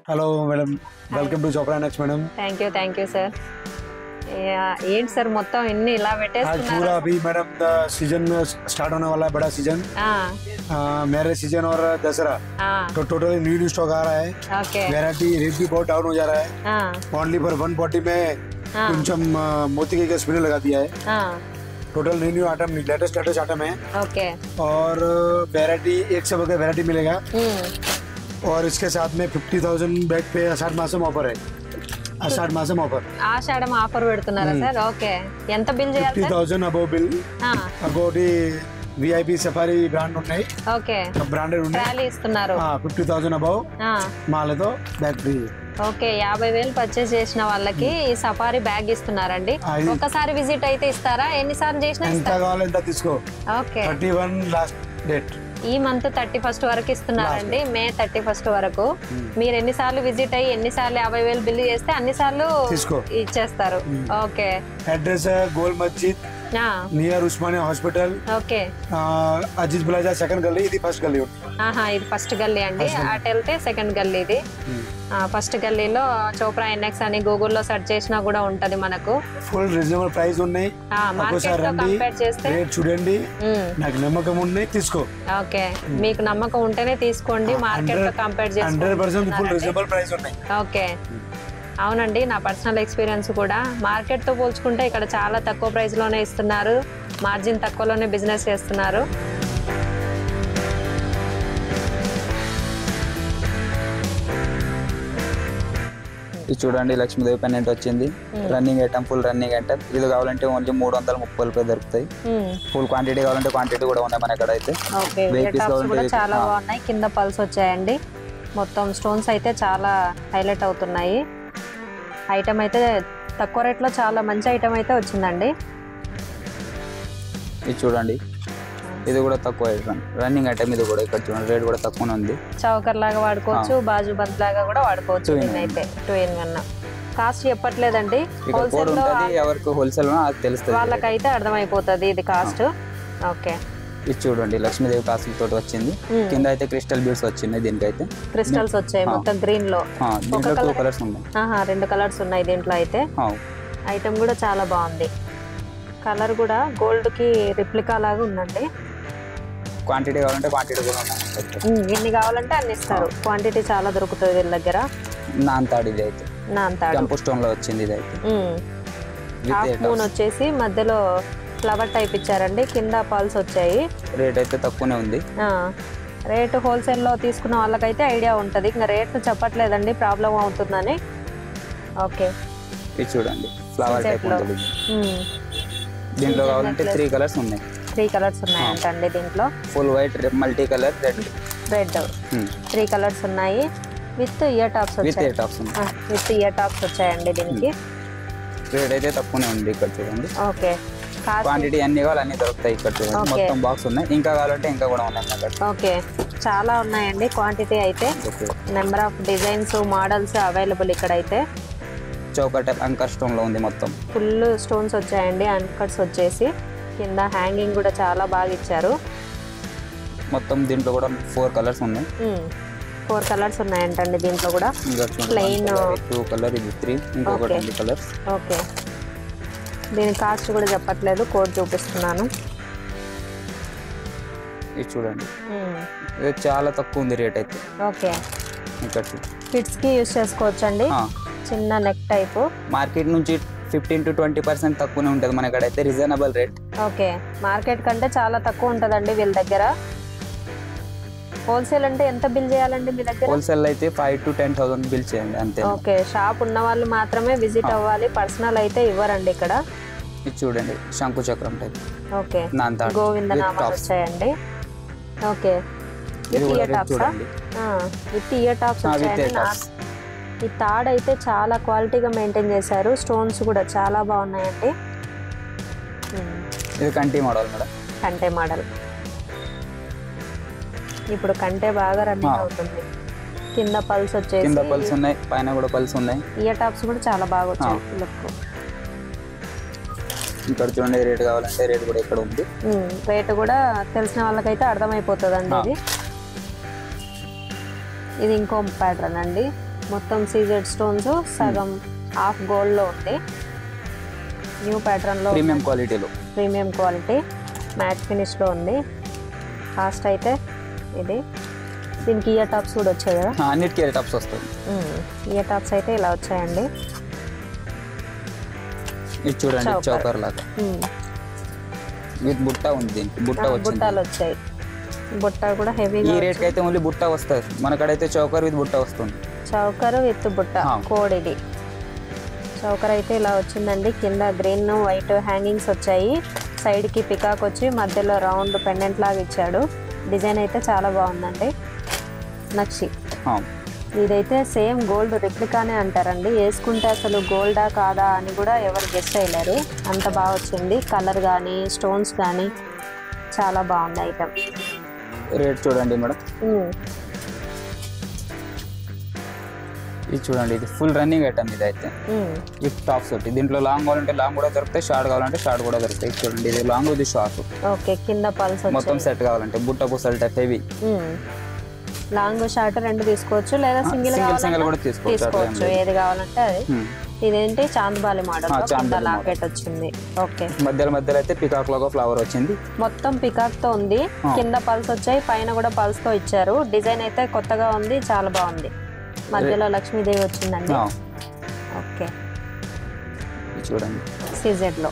Hello madam welcome to Chopra next madam thank you sir ఏంటి sir మొత్తం ఇన్ని ఇలా आज పెట్టేస్తున్నారు पूरा अभी मैडम सीजन स्टार्ट होने वाला है बड़ा सीजन मैरिज सीजन और दसरा तो टोटली न्यू स्टॉक आ रहा है ఓకే वैरायटी रेट भी बहुत डाउन हो जा रहा है ओनली फॉर 140 में कुछ हम मोती का स्पिनर लगा दिया है total new item latest item है ఓకే और वैरायटी एक से बढ़कर वैरायटी मिलेगा और इसके साथ में 50,000 बैग पे आषाढ़ मासम ऑफर है आषाढ़ मासम ऑफर ఆషాఢం ఆఫర్ పెడుతున్నారా సార్ ఓకే ఎంత బిల్ చేయాలి సార్ 50,000 అబౌవ్ బిల్ అగోటి విఐపి సఫారీ బ్రాండ్ ఉన్నాయి ఓకే బ్రాండెడ్ ఉన్నాయి ట్రాలీ ఇస్తున్నారు 50,000 అబౌవ్ మాలతో బ్యాగ్ ఫ్రీ ఓకే 50,000 పర్చేస్ చేసిన వాళ్ళకి ఈ సఫారీ బ్యాగ్ ఇస్తున్నారండి ఒకసారి విజిట్ అయితే ఇస్తారా ఎన్నిసార్లు చేసినా ఎంత ఇస్తారా కావాలి ఎంత తీసుకో ఓకే 31 లాస్ట్ డేట్ ఈ మంత్ 31st వరకు ఇస్తున్నారండి మే 31st వరకు మీరు ఎన్నిసార్లు విజిట్ అయ్యి ఎన్నిసార్లు 50,000 బిల్ చేస్తే అన్నిసార్లు తీసుకో ఇచ్చేస్తారు okay address Gol Masjid near Osmania hospital okay Aziz plaza second గల్లీ ఇది ఫస్ట్ గల్లీ ఇది ఫస్ట్ గల్లీ అండి అటు వెళ్తే సెకండ్ గల్లీ ఇది ఫస్ట్ గల్లీలో చోప్రా ఎన్ఎక్స్ అని గూగుల్లో సెర్చ్ చేసినా కూడా ఉంటది మనకు ఫుల్ రీజనబుల్ ప్రైస్ ఉన్నాయి మార్కెట్ తో కంపేర్ చేస్తే రేట్ చూడండి నాకు నమ్మకం ఉంది తీసుకో ఓకే మీకు నమ్మకం ఉంటేనే తీసుకోండి మార్కెట్ తో కంపేర్ చేస్తే 100% ఫుల్ రీజనబుల్ ప్రైస్ ఉన్నాయి ఓకే అవునండి నా పర్సనల్ ఎక్స్పీరియన్స్ కూడా మార్కెట్ తో పోల్చుకుంటే ఇక్కడ చాలా తక్కువ ప్రైస్ లోనే ఇస్తున్నారు మార్జిన్ తక్కువలోనే బిజినెస్ చేస్తున్నారు ఇది చూడండి లక్ష్మీదేవి పెన్నెంట్ వచ్చింది running item full running item ఇది కావాలంటే ఓన్లీ 330 రూపాయలు దొరుకుతాయి ఫుల్ క్వాంటిటీ కావాలంటే క్వాంటిటీ కూడా ఉన్నాయి మన ఇక్కడ అయితే చాలా బాగున్నాయి కింద పల్స్ వచ్చాయండి మొత్తం స్టోన్స్ అయితే చాలా హైలైట్ అవుతున్నాయి ఐటమ్ అయితే తక్కువ రేట్లో చాలా మంచి ఐటమ్ అయితే వచ్చిందండి ఇది చూడండి ఇది కూడా తక్కువ రన్నింగ్ ఐటమ్ ఇది కూడా ఇక్కడ చూడండి రేట్ కూడా తక్కువనే ఉంది చౌకర్ లాగా వాడుకోవచ్చు బాజు బంద్ లాగా కూడా వాడుకోవచ్చు దీన్నైతే 2-in-1 కాస్ట్ చెప్పట్లేదండి ఎవరికి హోల్సేల్ తెలుస్తుంది వాళ్ళకైతే అర్థమైపోతుంది ఇది కాస్ట్ ఓకే ఇది చూడండి లక్ష్మీదేవి కాసుల తోటి వచ్చింది కింద అయితే క్రిస్టల్ బీడ్స్ వచ్చినాయి దీనికైతే క్రిస్టల్స్ వచ్చాయి మొత్తం గ్రీన్ లో దీంట్లో 2 కలర్స్ ఉన్నాయి 2 కలర్స్ ఉన్నాయి దీంట్లో అయితే ఐటమ్ కూడా చాలా బాగుంది కలర్ కూడా గోల్డ్ కి రిప్లికా లాగా ఉందండి క్వాంటిటీ కావాలంటే క్వాంటిటీ కూడా ఉన్నాయి ఎన్ని కావాలంటే అన్ని ఇస్తారు క్వాంటిటీ చాలా దొరుకుతుంది వీళ్ళ దగ్గర నాంతాడు ఇది అయితే నాంతాడు జంపు స్టోన్ లో వచ్చింది ఇది అయితే హాఫ్ మూన్ వచ్చేసి మధ్యలో ఫ్లవర్ టైప్ ఇచ్చారండి కింద పల్స్ వచ్చాయి రేట్ అయితే తక్కువనే ఉంది రేట్ హోల్సేల్ లో తీసుకున్న వాళ్ళకైతే ఐడియా ఉంటది ఇంకా రేట్ చెప్పట్లేదండి ప్రాబ్లం అవుతుందని ఓకే ఇది చూడండి ఫ్లవర్ టైప్ ఉంటుంది దీంట్లో కావాలంటే 3 కలర్స్ ఉన్నాయి 3 కలర్స్ ఉన్నాయంటండి దీంట్లో full white multi colour red 3 colours ఉన్నాయి with ear tops with ear tops వచ్చాయండి దీనికి రేట్ అయితే తక్కువనే ఉంది ఇక్కడ చూడండి ఓకే క్వాంటిటీ అన్ని కావాలి అన్ని దొరుకుతాయి ఇక్కడ చూడండి మొత్తం బాక్స్ ఉన్నాయి ఇంకా కావాలంటే ఇంకా కూడా ఉన్నాయి ఓకే చాలా ఉన్నాయండి క్వాంటిటీ అయితే number of designs models available ఇక్కడ అయితే చౌకర్ టైప్ అంకర్ స్టోన్ లో ఉంది మొత్తం ఫుల్ స్టోన్స్ వచ్చాయండి అంకర్స్ వచ్చేసి కింద హ్యాంగింగ్ కూడా చాలా బాగా ఇచ్చారు మొత్తం దీంట్లో కూడా 4 కలర్స్ ఉన్నాయి 4 కలర్స్ ఉన్నాయంటండి దీంట్లో కూడా ప్లెయిన్ 2 కలర్ ఇది 3 ఇంకొకటి 2 కలర్స్ ఓకే దీని కాస్ట్ కూడా చెప్పట్లేదు కోడ్ చూపిస్తున్నాను ఇది చూడండి ఇది చాలా తక్కువ ఉంది రేట్ అయితే ఓకే ఇక్కడ కిడ్స్ కి యూస్ చేసుకోవచ్చండి చిన్న నెక్ టైప్ మార్కెట్ నుంచి 15 to 20% తక్కువనే ఉంటుంది మన ఇక్కడ అయితే రీజనబుల్ రేట్ ఓకే మార్కెట్ కంటే చాలా తక్కువ ఉంటదండి వీళ్ళ దగ్గర హోల్సేల్ అంటే ఎంత బిల్ చేయాలండి మీ దగ్గర హోల్సేల్ అయితే 5 to 10,000 బిల్ చేయండి అంతే ఓకే షాప్ ఉన్న వాళ్ళు మాత్రమే విజిట్ అవ్వాలి పర్సనల్ అయితే ఇవ్వరండి ఇక్కడ ఇది చూడండి శంకు చక్రం టైప్ ఓకే గోవింద నామాలు వచ్చాయండి ఓకే విత్ ఇయర్ టాప్స్ వచ్చాయండి ఈ తాడ్ అయితే చాలా క్వాలిటీగా మెయింటైన్ చేశారు స్టోన్స్ కూడా చాలా బాగున్నాయండి ఇది కంటి మోడల్ మేడం కంటే మోడల్ ఇప్పుడు కంటే బాగా రన్నింగ్ అవుతుంది కింద పల్స్ వచ్చేసి కింద పల్స్ ఉన్నాయి పైన కూడా పల్స్ ఉన్నాయి ఇయర్ టాప్స్ కూడా చాలా బాగా వచ్చాయి లుక్ ఇక్కడ చూడండి రేట్ కావాలంటే రేట్ కూడా ఇక్కడ ఉంది రేట్ కూడా తెలిసిన వాళ్ళకైతే అర్థమైపోతుందండి ఇది ఇంకో ప్యాటర్న్ అండి మొత్తం సీజెడ్ స్టోన్స్, సగం హాఫ్ గోల్డ్ లో ఉంది. న్యూ ప్యాటర్న్ లో ప్రీమియం క్వాలిటీలో, ప్రీమియం క్వాలిటీ మ్యాట్ ఫినిష్ లో ఉంది. కాస్ట్ అయితే ఇది. దీనికి ఇయర్ టాప్స్ కూడా వచ్చాయి కదా? అన్నిటికీ ఇయర్ టాప్స్ వస్తాయి. ఇయర్ టాప్స్ అయితే ఇలా వచ్చాయండి. ఇది చూడండి చౌకర్ లాగా విత్ బుట్ట ఉంది. దీనికి బుట్ట వచ్చింది. బుట్టాలు వచ్చాయి. బుట్ట కూడా హెవీ. ఈ రేట్ కి అయితే ఓన్లీ బుట్ట వస్తుంది. మనకడైతే చౌకర్ విత్ బుట్ట వస్తుంది. చౌకర్ విత్ బుట్ట కోడ్ ఇది. చౌకర్ అయితే ఇలా వచ్చిందండి. కింద గ్రీన్ వైట్ హ్యాంగింగ్స్ వచ్చాయి. సైడ్ కి పికాక్ వచ్చి మధ్యలో రౌండ్ పెండెంట్ లాగా ఇచ్చాడు. డిజైన్ అయితే చాలా బాగుందండి. నక్షి ఇదైతే సేమ్ గోల్డ్ రిప్లికానే అంటారండి. వేసుకుంటే అసలు గోల్డా కాదా అని కూడా ఎవరు గెస్ట్ అయ్యారు. అంత బాగా వచ్చింది. కలర్ కానీ స్టోన్స్ కానీ చాలా బాగుంది ఐటమ్. రేట్ చూడండి మేడం. ఇది చూడండి, ఇది ఫుల్ రన్నింగ్ ఐటమ్. ఇది అయితే విత్ టాప్స్ ఒకటి. దీంట్లో లాంగ్ కావాలంటే లాంగ్ కూడా దొరుకుతాయి, షార్ట్ కావాలంటే షార్ట్ కూడా దొరుకుతాయి. చూడండి, ఇది లాంగ్, ఇది షార్ట్. ఓకే, కింద పల్స్ మొత్తం సెట్ కావాలంటే బుట్ట పూసలు టైప్ హెవీ. లాంగ్ షార్ట్ రెండు తీసుకోవచ్చు, లేదా సింగిల్ కూడా తీసుకోవచ్చు. ఏది కావాలంటే అది. ఇదేంటి చాందబాలి మోడల్ లాకెట్ వచ్చింది. ఓకే, మధ్యలో అయితే పికాక్ లోగో ఫ్లవర్ వచ్చింది. మొత్తం పికాక్ తో ఉంది. కింద పల్స్ వచ్చాయి, పైన కూడా పల్స్ తో ఇచ్చారు. డిజైన్ అయితే కొత్తగా ఉంది, చాలా బాగుంది. మధ్యలో లక్ష్మీదేవి వచ్చిందండి. ఓకే, చూడండి సీజెడ్ లో.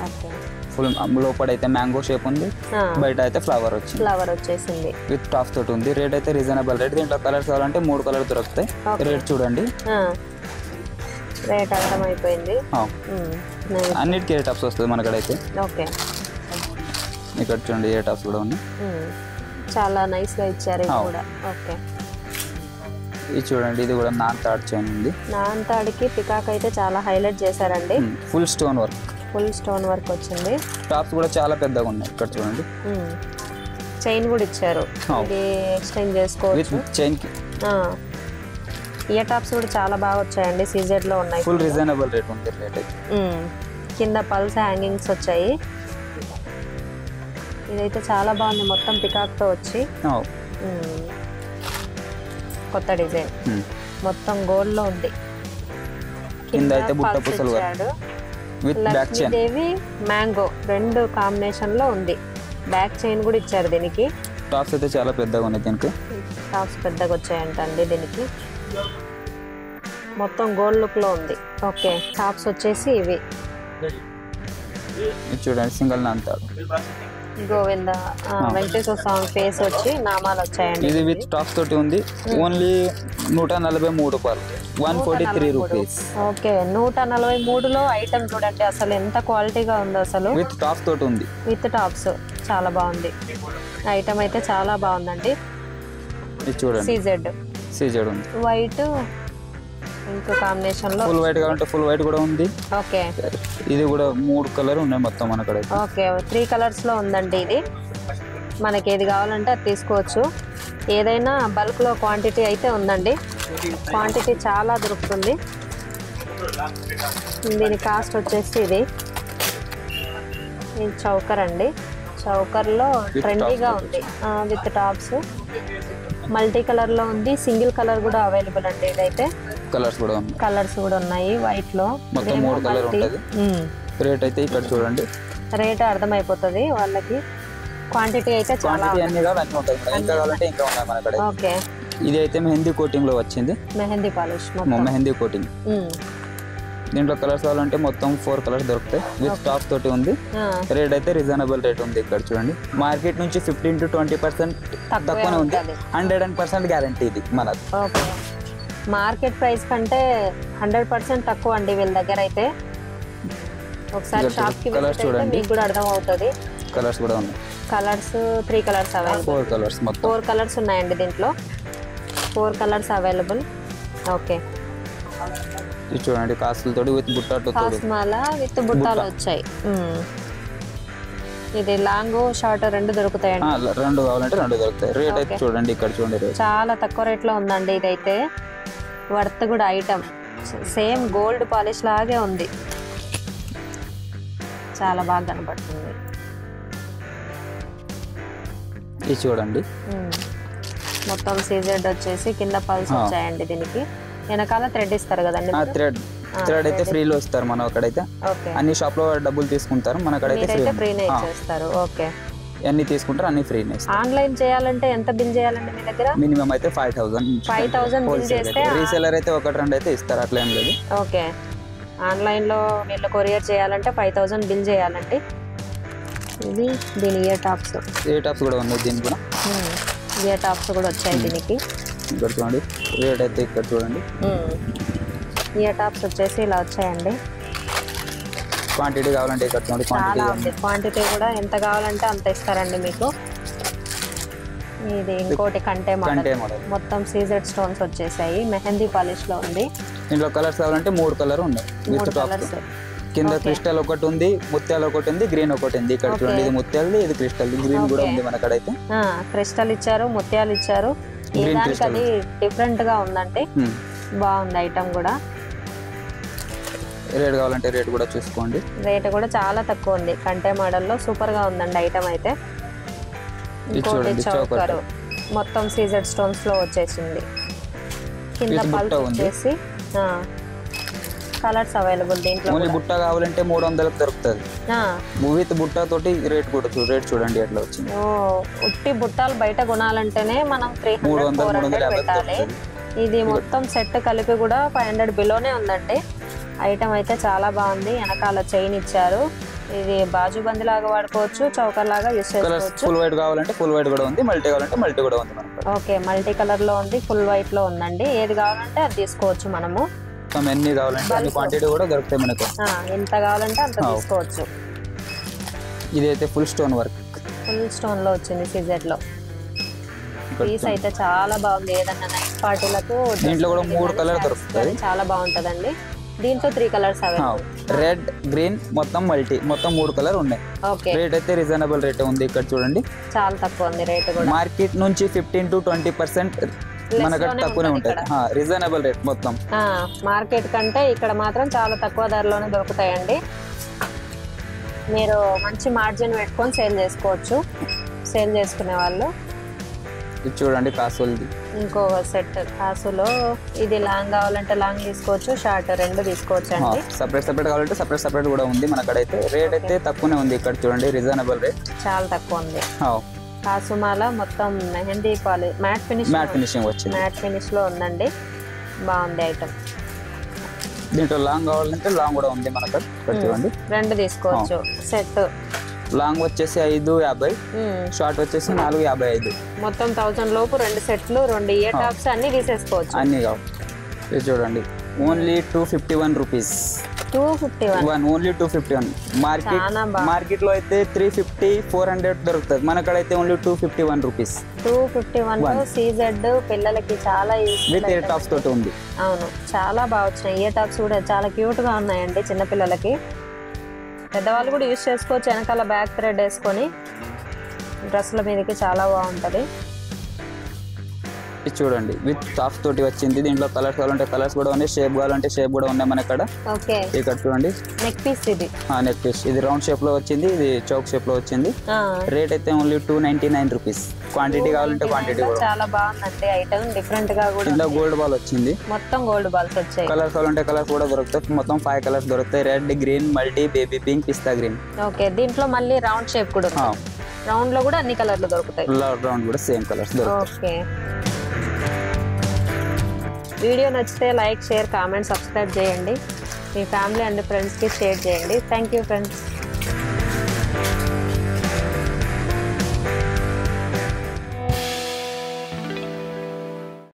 ఓకే, ఫుల్ లోపల అయితే మ్యాంగో షేప్ ఉంది, బయట అయితే ఫ్లవర్ వచ్చేసింది విత్ టాప్ తోటి ఉంది. రేట్ అయితే రీజనబుల్ రేట్. దీంట్లో కలర్స్ కావాలంటే 3 కలర్స్ దొరుకుతాయి. రేట్ చూడండి. రేట్ అర్థమైపోయింది. అన్నిటికీ ఏ టాప్స్ వస్తుంది మనకడైతే. ఓకే, ఇక్కడ చూడండి ఏ టాప్స్ కూడా ఉన్నాయి. చాలా నైస్ గా ఇచ్చారు ఇది కూడా. ఓకే, ఇది చూడండి, ఇది కూడా నాన్ తాడ్ చైన్ ఉంది. నాన్ తాడ్కి పికాక్ అయితే చాలా హైలైట్ చేశారండి. ఫుల్ స్టోన్ వర్క్ వచ్చింది. టాప్స్ కూడా చాలా పెద్దగా ఉన్నాయి. ఇక్కడ చూడండి, చైన్ కూడా ఇచ్చారు. ఇది ఎక్స్టెండ్ చేసుకోవచ్చు చైన్ కి. ఇయర్ టాప్స్ కూడా చాలా బాగా వచ్చాయండి. సీజెడ్ లో ఉన్నాయి. ఫుల్ రీజనబుల్ రేట్ ఉంది. రేట్ అయితే కింద పల్స్ హ్యాంగింగ్స్ వచ్చాయి. ఇదైతే చాలా బాగుంది. మొత్తం పికాక్ తో వచ్చి కొత్త డిజైన్. మొత్తం గోల్డ్ లో ఉంది. కింద అయితే బుట్ట పూసలు with back chain. Lakshmidevi mango రెండు కాంబినేషన్ లో ఉంది. బ్యాక్ చైన్ కూడా ఇచ్చారు దీనికి. టాప్స్ అయితే చాలా పెద్దగా ఉన్నాయి. దీనికి టాప్స్ పెద్దగా వచ్చాయంటండి. దీనికి మొత్తం గోల్డ్ లుక్ లో ఉంది. ఓకే, టాప్స్ వచ్చేసి ఇవి చూడండి, సింగిల్ నాంతాడు. గోవింద వెంకటేశ్వర స్వామి ఫేస్ వచ్చి నామాలు వచ్చాయండి. ఇది విత్ టాప్స్ తోటి ఉంది. ఓన్లీ 143 రూపాయలు, 143 రూపీస్. ఓకే, 143లో ఐటమ్ చూడండి అసలు ఎంత క్వాలిటీగా ఉందో. అసలు విత్ టాప్స్ తోటి ఉంది. విత్ టాప్స్ చాలా బాగుంది. ఐటమ్ అయితే చాలా బాగుందండి. ఇది చూడండి, సీజెడ్ ఉంది. వైట్ ఇంకో కాంబినేషన్ లో. ఫుల్ వైట్ కావాలంటే ఫుల్ వైట్ కూడా ఉంది. ఓకే, ఇది కూడా 3 కలర్ ఉన్నాయి మొత్తం మనకడ. ఓకే, 3 కలర్స్ లో ఉందండి. ఇది మనకి ఏది కావాలంటే అది తీసుకోవచ్చు. ఏదైనా బల్క్ లో క్వాంటిటీ అయితే ఉందండి. క్వాంటిటీ చాలా దొరుకుతుంది. దీని కాస్ట్ వచ్చేసి ఇది చౌకర్ అండి. చౌకర్ లో ట్రెండీగా ఉంది విత్ టాప్స్. మల్టీ కలర్ లో ఉంది. సింగిల్ కలర్ కూడా అవైలబుల్ అండి. ఇదైతే కలర్స్ కూడా ఉన్నాయి. వైట్ లో మొత్తం 3 కలర్ ఉంటది. రేట్ అయితే ఇక్కడ చూడండి, రేట్ అర్థమైపోతుంది వాళ్ళకి. క్వాంటిటీ అయితే చాలా ఉంటాయి. ఓకే, ఇది అయితే మెహందీ కోటింగ్ లో వచ్చింది. Mehndi polish, mehndi coating. దీంట్లో కలర్స్ కావాలంటే మొత్తం 4 కలర్స్ దొరుకుతాయి. విత్ టాప్ తోటి ఉంది. రేట్ అయితే రీజనబుల్ రేట్ ఉంది. ఇక్కడ చూడండి, మార్కెట్ నుంచి 15 to 20% తక్కువనే ఉంది. 100% గ్యారంటీ ఇది మనది. మార్కెట్ ప్రైస్ కంటే 100% తక్కువ అండి వీళ్ళ దగ్గర అయితే. ఒకసారి షాప్ కి విజిట్ అయితే మీకు కూడా అర్థం అవుతుంది. కలర్స్ కూడా ఉన్నాయి. Colours 3 colours available. 4 కలర్స్ మొత్తం 4 కలర్స్ ఉన్నాయండి దీంట్లో. 4 కలర్స్ అవైలబుల్. ఓకే, ఇది చూడండి, కాసులతోటి విత్ బుట్టాతో కాస్మాల విత్ బుట్టాలు వచ్చాయి. ఇది లాంగ్ షార్ట్ రెండు దొరుకుతాయండి. రెండు కావాలంటే రెండు దొరుకుతాయి. రేట్ అయితే చూడండి, ఇక్కడ చూడండి, చాలా తక్కువ రేట్ లో ఉందండి. ఇదైతే వర్త్ కూడా ఐటమ్. సేమ్ గోల్డ్ పాలిష్ లాగే ఉంది. చాలా బాగా కనపడుతుంది. ఇది చూడండి, మొత్తం సీజెడ్ వచ్చేసి కింద పల్స్ వచ్చాయండి దీనికి. వెనకాల థ్రెడ్ ఇస్తారు కదండి? థ్రెడ్ అయితే ఫ్రీలో ఇస్తారు. మనం అక్కడైతే అన్ని షాప్ లో డబ్బులు తీసుకుంటారు, మన అక్కడైతే ఫ్రీనే ఇచ్చేస్తారు. ఓకే, అన్ని తీసుకుంటారు, అన్ని ఫ్రీనే. ఆన్లైన్ చేయాలంటే ఎంత బిల్ చేయాలండి మీ దగ్గర? మినిమం అయితే 5,000 బిల్ చేస్తే, రీసెలర్ అయితే 1-2 అయితే ఇస్తారు, అట్లా ఏం లేదు. ఓకే, ఆన్లైన్ లో వీళ్ళు కొరియర్ చేయాలంటే 5,000 బిల్ చేయాలండి. ఇది దీని ఇయర్ టాప్స్ కూడా ఉన్నాయి. దీని కూడా ఇయర్ టాప్స్ కూడా వచ్చాయి దీనికి. ఇక్కడ చూడండి రేట్ అయితే, ఇక్కడ చూడండి ఇయర్ టాప్స్ వచ్చేసి ఇలా వచ్చాయండి. క్వాంటిటీ కావాలంటే ఇక్కడ చూడండి, చాలా ఉంది క్వాంటిటీ కూడా, ఎంత కావాలంటే అంత ఇస్తారండి మీకు. ఇది ఇంకోటి కంటే మోడల్, మొత్తం సీజెడ్ స్టోన్స్ వచ్చేసాయి, మెహందీ పాలిష్ లో ఉంది. ఇందులో కలర్స్ కావాలంటే 3 కలర్ ఉన్నాయి. 3 కలర్స్. కింద క్రిస్టల్ ఒకటి ఉంది, ముత్యాలు ఒకటి ఉంది, గ్రీన్ ఒకటి ఉంది. ఇక్కడ చూడండి ఇది ముత్యాలది, ఇది క్రిస్టల్, గ్రీన్ కూడా ఉంది మన అక్కడైతే. క్రిస్టల్ ఇచ్చారు, ముత్యాలు ఇచ్చారు. అది డిఫరెంట్ గా ఉందండి, బాగుంది ఐటమ్ కూడా. రేట్ కావాలంటే రేట్ కూడా చూసుకోండి. రేట్ కూడా చాలా తక్కువ ఉంది, కంటే మోడల్లో సూపర్ గా ఉందండి ఐటమ్ అయితే. ఇంకోటి చౌకర్ మొత్తం సీజెడ్ స్టోన్స్ లో వచ్చేసింది. కింద పల్స్ వచ్చేసి కలర్స్ అవైలబుల్ దీంట్లో. ఓన్లీ బుట్ట కావాలంటే 300కి దొరుకుతుంది. విత్ బుట్ట తోటి రేట్ కూడా రేట్ చూడండి ఎట్లా వచ్చింది. ఉట్టి బుట్టాలు బయట కొనాలంటేనే మనం 300-400 పెట్టాలి. ఇది మొత్తం సెట్ కలిపి కూడా 500 బిలోనే ఉందండి. ఐటమ్ అయితే చాలా బాగుంది. వెనకాల చైన్ ఇచ్చారు. ఇది బాజుబంది లాగా వాడుకోవచ్చు, చౌకర్ లాగా యూస్ చేసుకోవచ్చు. ఫుల్ వైట్ కావాలంటే ఫుల్ వైట్ కూడా ఉంది, మల్టీ కావాలంటే మల్టీ కూడా ఉంది. ఓకే, మల్టీ కలర్ లో ఉంది, ఫుల్ వైట్ లో ఉందండి. ఏది కావాలంటే అది తీసుకోవచ్చు మనము. ఎన్ని కావాలంటే అన్ని క్వాంటిటీ కూడా దొరుకుతాయి మనకు. ఎంత కావాలంటే అంత తీసుకోవచ్చు. ఇదైతే full stone work, full stone లో వచ్చింది సీజెడ్ లో. పీస్ అయితే చాలా బాగుంది. ఏదన్నా నైట్ పార్టీలకు దీంట్లో కూడా 3 కలర్ దొరుకుతాయి, చాలా బాగుంటదండి. దీంట్లో 3 కలర్స్ అవైలబుల్, రెడ్, గ్రీన్, మొత్తం మల్టీ, మొత్తం 3 కలర్ ఉన్నాయి. ఓకే, రేట్ అయితే రీజనబుల్ రేట్ ఉంది. ఇక్కడ చూడండి చాలా తక్కువ ఉంది రేట్ కూడా. మార్కెట్ నుంచి 15-20% మనకు తక్కువనే ఉంటుంది. రీజనబుల్ రేట్ మొత్తం. మార్కెట్ కంటే ఇక్కడ మాత్రం చాలా తక్కువ ధరలోనే దొరుకుతాయండి. మీరు మంచి మార్జిన్ పెట్టుకొని సేల్ చేసుకోవచ్చు, సేల్ చేసుకునే వాళ్ళు. ఇది చూడండి కాసులది, ఇంకో సెట్ కాసులో. ఇది లాంగ్ కావాలంటే లాంగ్ తీసుకోవచ్చు, షార్ట్ 2 తీసుకోవచ్చు అండి. సపరేట్ కావాలంటే సపరేట్ కూడా ఉంది మన అక్కడైతే. రేట్ అయితే తక్కువనే ఉంది. ఇక్కడ చూడండి రీజనబుల్ రేట్, చాలా తక్కువ ఉంది. కాసుమాల మొత్తం మెహందీ పాలిష్, మ్యాట్ ఫినిషింగ్ వచ్చింది, మ్యాట్ ఫినిష్ లో ఉందండి. బాగుంది ఐటమ్. దీంట్లో లాంగ్ కావాలంటే లాంగ్ కూడా ఉంది మన అక్కడ. చూడండి 2 తీసుకోవచ్చు. సెట్ లాంగ్ వచ్చేసి 550, షార్ట్ వచ్చేసి 455. మొత్తం 1000 లోపు 2 సెట్లు, 2 ఇయర్ టాప్స్ అన్ని తీసేసుకోవచ్చు. అన్ని కావాలి. ఇది చూడండి ఓన్లీ 251 రూపీస్. 251 ఓన్లీ 251. మార్కెట్ లో అయితే 350-400 దొరుకుతుంది, మన కాడ అయితే ఓన్లీ 251 రూపీస్. 251 సీజెడ్ పిల్లలకి చాలా విత్ ఇయర్ టాప్స్ తోటి ఉంది. అవును, చాలా బాగా వచ్చినాయి. ఇయర్ టాప్స్ కూడా చాలా క్యూట్ గా ఉన్నాయండి చిన్న పిల్లలకి. పెద్దవాళ్ళు కూడా యూజ్ చేసుకోవచ్చు. వెనకాల బ్యాక్ థ్రెడ్ వేసుకొని డ్రెస్ల మీదకి చాలా బాగుంటుంది. ఇది చూడండి విత్ టాప్స్ తోటి వచ్చింది. దీంట్లో కలర్స్ కావాలంటే కలర్స్ కూడా ఉన్నాయి, షేప్ కావాలంటే షేప్ కూడా ఉన్నాయి మన ఇక్కడ. ఓకే, ఇక్కడ చూడండి నెక్ పీస్. ఇది నెక్ పీస్, ఇది రౌండ్ షేప్ లో వచ్చింది, ఇది చౌక్ షేప్ లో వచ్చింది. రేట్ అయితే ఓన్లీ 299 రూపీస్. క్వాంటిటీ కావాలంటే క్వాంటిటీ కూడా. చాలా బాగుందండి ఐటమ్, డిఫరెంట్ గా కూడా. ఇందులో గోల్డ్ బాల్ వచ్చింది, మొత్తం గోల్డ్ బాల్స్ వచ్చాయి. కలర్స్ కావాలంటే కలర్స్ కూడా దొరుకుతాయి. మొత్తం 5 కలర్స్ దొరుకుతాయి, red, green, multi, baby pink, pista green. Okay, దీంట్లో మళ్ళీ రౌండ్ షేప్ కూడా ఉంది. రౌండ్ లో కూడా అన్ని కలర్లు దొరుకుతాయి. రౌండ్ కూడా సేమ్ కలర్స్ దొరుకుతాయి. ఓకే, వీడియో నచ్చితే లైక్, షేర్, కామెంట్, సబ్స్క్రైబ్ చేయండి. మీ ఫ్యామిలీ అండ్ ఫ్రెండ్స్కి షేర్ చేయండి. Thank you friends.